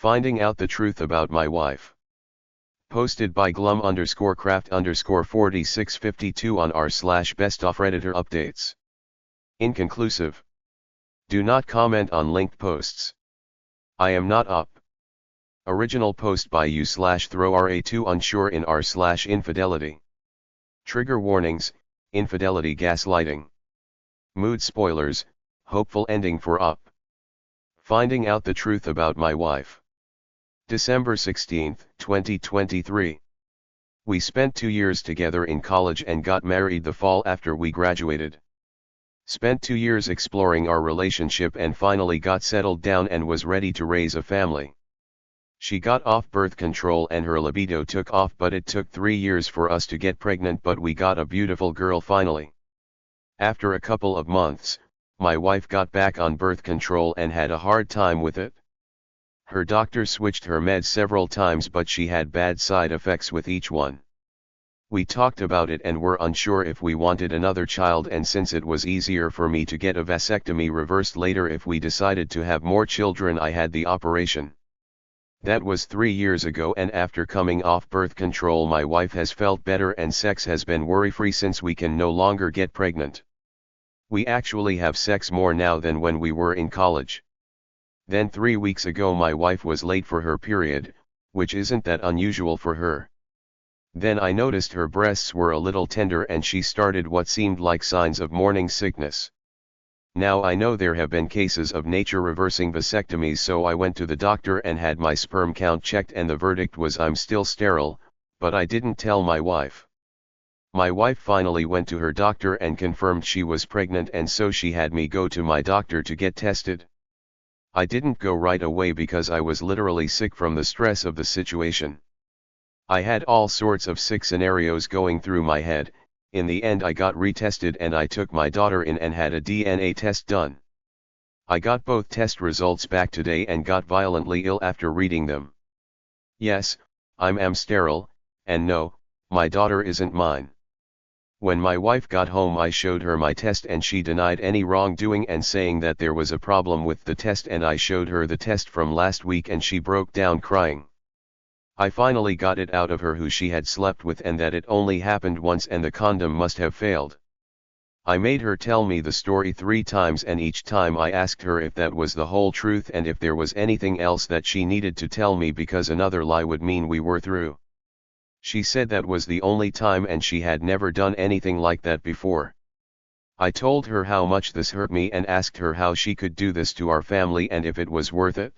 Finding out the truth about my wife. Posted by glum_craft_4652 on r/bestofRedditorUpdates. Inconclusive. Do not comment on linked posts. I am not up. Original post by you/throw-ra2 unsure in r/infidelity. Trigger warnings, infidelity gaslighting. Mood spoilers, hopeful ending for up. Finding out the truth about my wife. December 16, 2023. We spent 2 years together in college and got married the fall after we graduated. Spent 2 years exploring our relationship and finally got settled down and was ready to raise a family. She got off birth control and her libido took off, but it took 3 years for us to get pregnant, but we got a beautiful girl finally. After a couple of months, my wife got back on birth control and had a hard time with it. Her doctor switched her meds several times, but she had bad side effects with each one. We talked about it and were unsure if we wanted another child, and since it was easier for me to get a vasectomy reversed later if we decided to have more children, I had the operation. That was 3 years ago, and after coming off birth control my wife has felt better and sex has been worry-free since we can no longer get pregnant. We actually have sex more now than when we were in college. Then 3 weeks ago my wife was late for her period, which isn't that unusual for her. Then I noticed her breasts were a little tender and she started what seemed like signs of morning sickness. Now I know there have been cases of nature reversing vasectomies, so I went to the doctor and had my sperm count checked and the verdict was I'm still sterile, but I didn't tell my wife. My wife finally went to her doctor and confirmed she was pregnant, and so she had me go to my doctor to get tested. I didn't go right away because I was literally sick from the stress of the situation. I had all sorts of sick scenarios going through my head. In the end I got retested and I took my daughter in and had a DNA test done. I got both test results back today and got violently ill after reading them. Yes, I am sterile, and no, my daughter isn't mine. When my wife got home I showed her my test and she denied any wrongdoing and saying that there was a problem with the test, and I showed her the test from last week and she broke down crying. I finally got it out of her who she had slept with and that it only happened once and the condom must have failed. I made her tell me the story 3 times and each time I asked her if that was the whole truth and if there was anything else that she needed to tell me because another lie would mean we were through. She said that was the only time and she had never done anything like that before. I told her how much this hurt me and asked her how she could do this to our family and if it was worth it.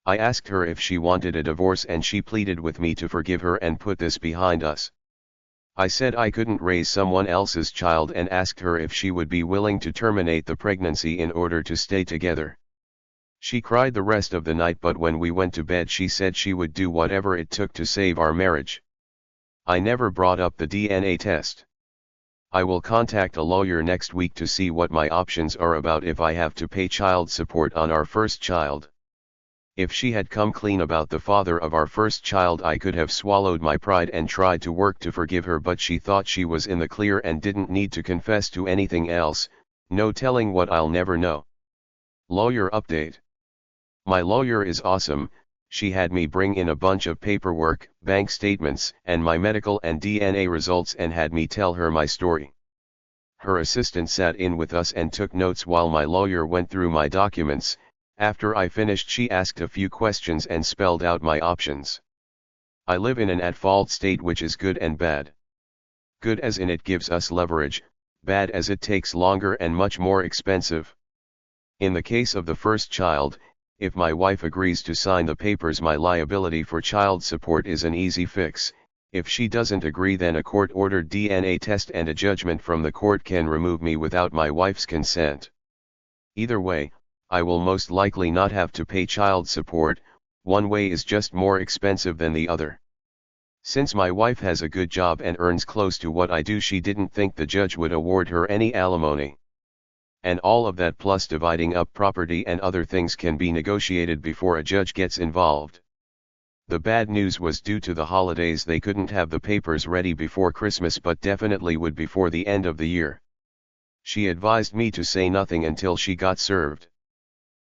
I asked her if she wanted a divorce and she pleaded with me to forgive her and put this behind us. I said I couldn't raise someone else's child and asked her if she would be willing to terminate the pregnancy in order to stay together. She cried the rest of the night, but when we went to bed she said she would do whatever it took to save our marriage. I never brought up the DNA test. I will contact a lawyer next week to see what my options are about if I have to pay child support on our first child. If she had come clean about the father of our first child I could have swallowed my pride and tried to work to forgive her, but she thought she was in the clear and didn't need to confess to anything else. No telling what I'll never know. Lawyer update. My lawyer is awesome. She had me bring in a bunch of paperwork, bank statements, and my medical and DNA results and had me tell her my story. Her assistant sat in with us and took notes while my lawyer went through my documents. After I finished she asked a few questions and spelled out my options. I live in an at-fault state, which is good and bad. Good as in it gives us leverage, bad as it takes longer and much more expensive. In the case of the first child, if my wife agrees to sign the papers my liability for child support is an easy fix. If she doesn't agree then a court-ordered DNA test and a judgment from the court can remove me without my wife's consent. Either way, I will most likely not have to pay child support. One way is just more expensive than the other. Since my wife has a good job and earns close to what I do, she didn't think the judge would award her any alimony. And all of that plus dividing up property and other things can be negotiated before a judge gets involved. The bad news was due to the holidays they couldn't have the papers ready before Christmas, but definitely would before the end of the year. She advised me to say nothing until she got served.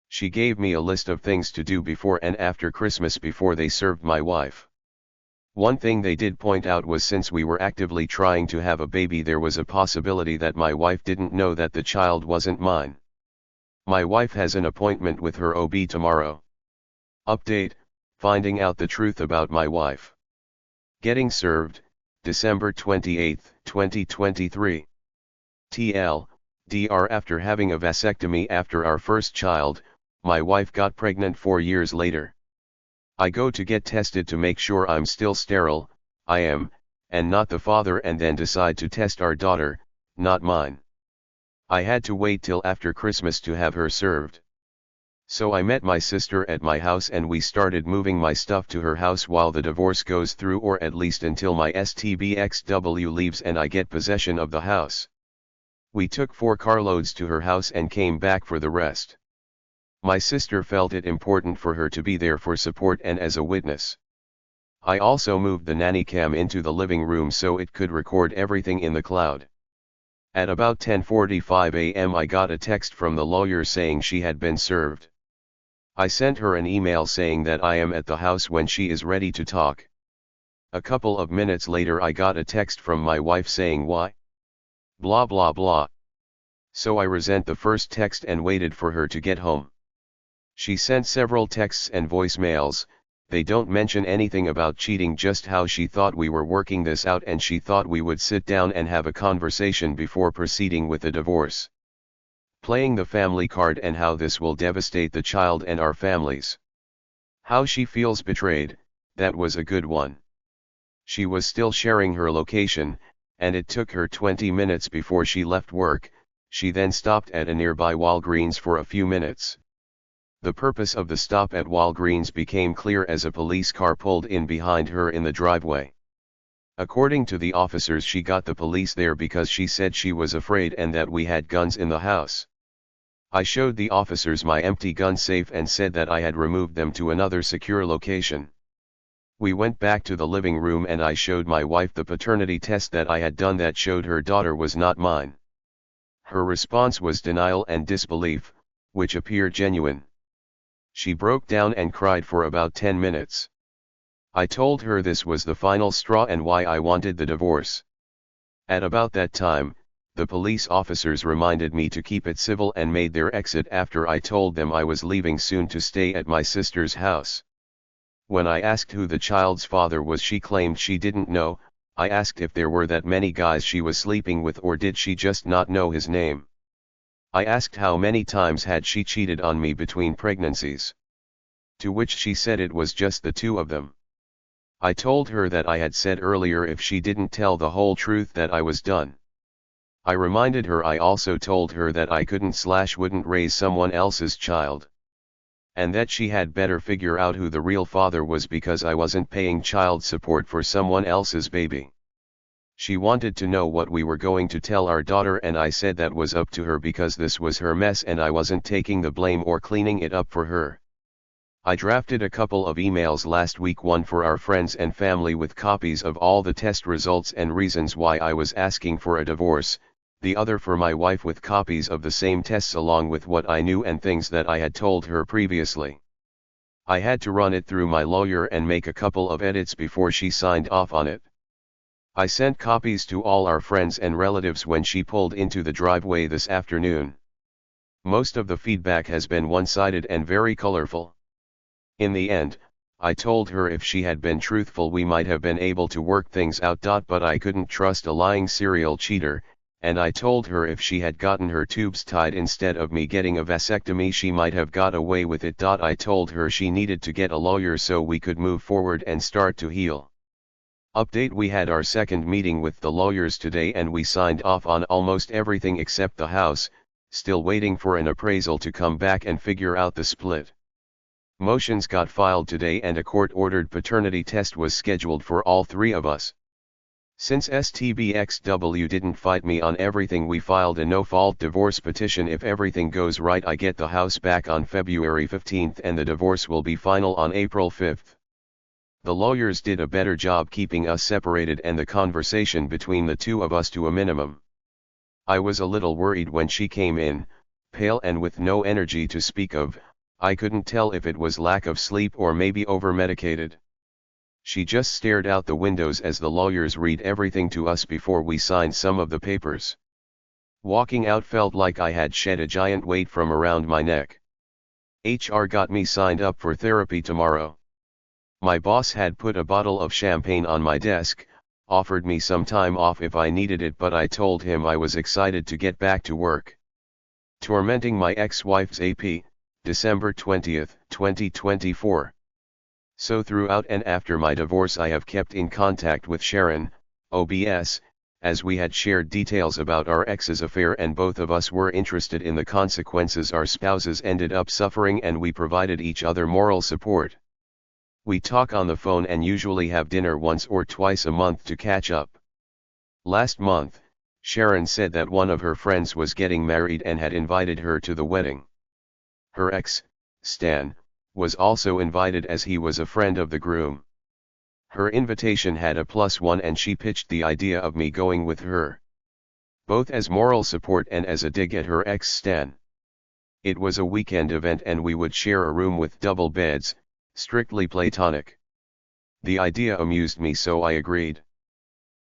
She gave me a list of things to do before and after Christmas before they served my wife. One thing they did point out was since we were actively trying to have a baby, there was a possibility that my wife didn't know that the child wasn't mine. My wife has an appointment with her OB tomorrow. Update, finding out the truth about my wife. Getting served, December 28, 2023. TLDR, after having a vasectomy after our first child, my wife got pregnant 4 years later. I go to get tested to make sure I'm still sterile, I am, and not the father, and then decide to test our daughter, not mine. I had to wait till after Christmas to have her served. So I met my sister at my house and we started moving my stuff to her house while the divorce goes through, or at least until my STBXW leaves and I get possession of the house. We took 4 carloads to her house and came back for the rest. My sister felt it important for her to be there for support and as a witness. I also moved the nanny cam into the living room so it could record everything in the cloud. At about 10:45 a.m. I got a text from the lawyer saying she had been served. I sent her an email saying that I am at the house when she is ready to talk. A couple of minutes later I got a text from my wife saying why? Blah blah blah. So I resent the first text and waited for her to get home. She sent several texts and voicemails. They don't mention anything about cheating, just how she thought we were working this out and she thought we would sit down and have a conversation before proceeding with the divorce. Playing the family card and how this will devastate the child and our families. How she feels betrayed, that was a good one. She was still sharing her location, and it took her 20 minutes before she left work. She then stopped at a nearby Walgreens for a few minutes. The purpose of the stop at Walgreens became clear as a police car pulled in behind her in the driveway. According to the officers, she got the police there because she said she was afraid and that we had guns in the house. I showed the officers my empty gun safe and said that I had removed them to another secure location. We went back to the living room and I showed my wife the paternity test that I had done that showed her daughter was not mine. Her response was denial and disbelief, which appeared genuine. She broke down and cried for about 10 minutes. I told her this was the final straw and why I wanted the divorce. At about that time, the police officers reminded me to keep it civil and made their exit after I told them I was leaving soon to stay at my sister's house. When I asked who the child's father was, she claimed she didn't know. I asked if there were that many guys she was sleeping with, or did she just not know his name. I asked how many times had she cheated on me between pregnancies. To which she said it was just the 2 of them. I told her that I had said earlier if she didn't tell the whole truth that I was done. I reminded her I also told her that I couldn't/wouldn't raise someone else's child. And that she had better figure out who the real father was because I wasn't paying child support for someone else's baby. She wanted to know what we were going to tell our daughter and I said that was up to her because this was her mess and I wasn't taking the blame or cleaning it up for her. I drafted a couple of emails last week, one for our friends and family with copies of all the test results and reasons why I was asking for a divorce, the other for my wife with copies of the same tests along with what I knew and things that I had told her previously. I had to run it through my lawyer and make a couple of edits before she signed off on it. I sent copies to all our friends and relatives when she pulled into the driveway this afternoon. Most of the feedback has been one-sided and very colorful. In the end, I told her if she had been truthful we might have been able to work things out. But I couldn't trust a lying serial cheater, and I told her if she had gotten her tubes tied instead of me getting a vasectomy she might have got away with it. I told her she needed to get a lawyer so we could move forward and start to heal. Update: we had our second meeting with the lawyers today and we signed off on almost everything except the house, still waiting for an appraisal to come back and figure out the split. Motions got filed today and a court-ordered paternity test was scheduled for all 3 of us. Since STBXW didn't fight me on everything, we filed a no-fault divorce petition. If everything goes right, I get the house back on February 15th and the divorce will be final on April 5th. The lawyers did a better job keeping us separated and the conversation between the 2 of us to a minimum. I was a little worried when she came in, pale and with no energy to speak of. I couldn't tell if it was lack of sleep or maybe over-medicated. She just stared out the windows as the lawyers read everything to us before we signed some of the papers. Walking out felt like I had shed a giant weight from around my neck. HR got me signed up for therapy tomorrow. My boss had put a bottle of champagne on my desk, offered me some time off if I needed it, but I told him I was excited to get back to work. Tormenting my ex-wife's AP, December 20, 2024. So throughout and after my divorce I have kept in contact with Sharon, OBS, as we had shared details about our ex's affair and both of us were interested in the consequences our spouses ended up suffering, and we provided each other moral support. We talk on the phone and usually have dinner once or twice a month to catch up. Last month, Sharon said that one of her friends was getting married and had invited her to the wedding. Her ex, Stan, was also invited as he was a friend of the groom. Her invitation had a +1 and she pitched the idea of me going with her, both as moral support and as a dig at her ex Stan. It was a weekend event and we would share a room with double beds, strictly platonic. The idea amused me, so I agreed.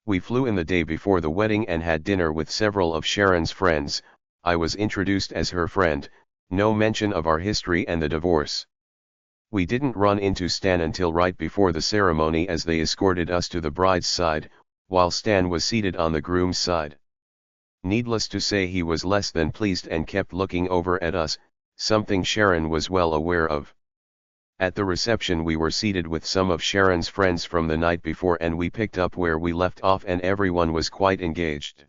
We flew in the day before the wedding and had dinner with several of Sharon's friends. I was introduced as her friend, no mention of our history and the divorce. We didn't run into Stan until right before the ceremony as they escorted us to the bride's side, while Stan was seated on the groom's side. Needless to say, he was less than pleased and kept looking over at us, something Sharon was well aware of. At the reception we were seated with some of Sharon's friends from the night before and we picked up where we left off and everyone was quite engaged.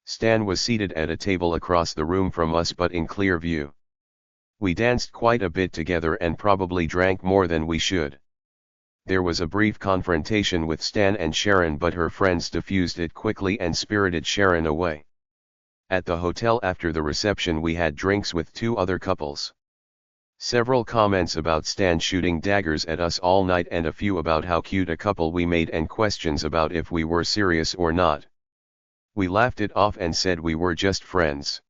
Stan was seated at a table across the room from us but in clear view. We danced quite a bit together and probably drank more than we should. There was a brief confrontation with Stan and Sharon, but her friends diffused it quickly and spirited Sharon away. At the hotel after the reception we had drinks with 2 other couples. Several comments about Stan shooting daggers at us all night and a few about how cute a couple we made and questions about if we were serious or not. We laughed it off and said we were just friends.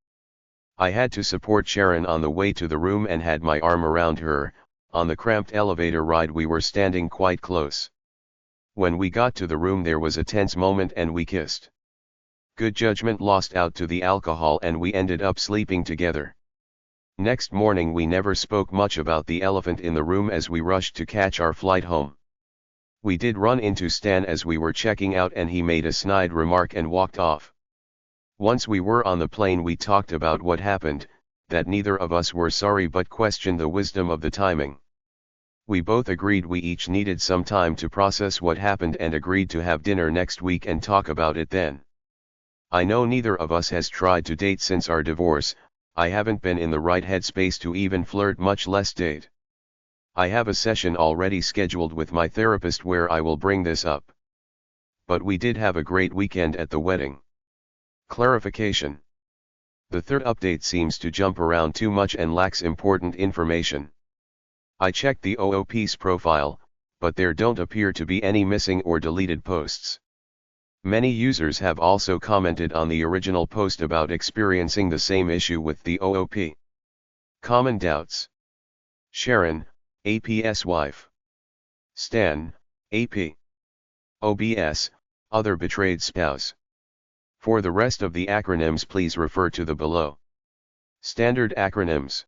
I had to support Sharon on the way to the room and had my arm around her. On the cramped elevator ride we were standing quite close. When we got to the room there was a tense moment and we kissed. Good judgment lost out to the alcohol and we ended up sleeping together. Next morning we never spoke much about the elephant in the room as we rushed to catch our flight home. We did run into Stan as we were checking out and he made a snide remark and walked off. Once we were on the plane we talked about what happened, that neither of us were sorry but questioned the wisdom of the timing. We both agreed we each needed some time to process what happened and agreed to have dinner next week and talk about it then. I know neither of us has tried to date since our divorce. I haven't been in the right headspace to even flirt, much less date. I have a session already scheduled with my therapist where I will bring this up. But we did have a great weekend at the wedding. Clarification. The third update seems to jump around too much and lacks important information. I checked the OOP's profile, but there don't appear to be any missing or deleted posts. Many users have also commented on the original post about experiencing the same issue with the OOP. Common doubts. Sharon, AP's wife. Stan, AP. OBS, other betrayed spouse. For the rest of the acronyms please refer to the below. Standard acronyms.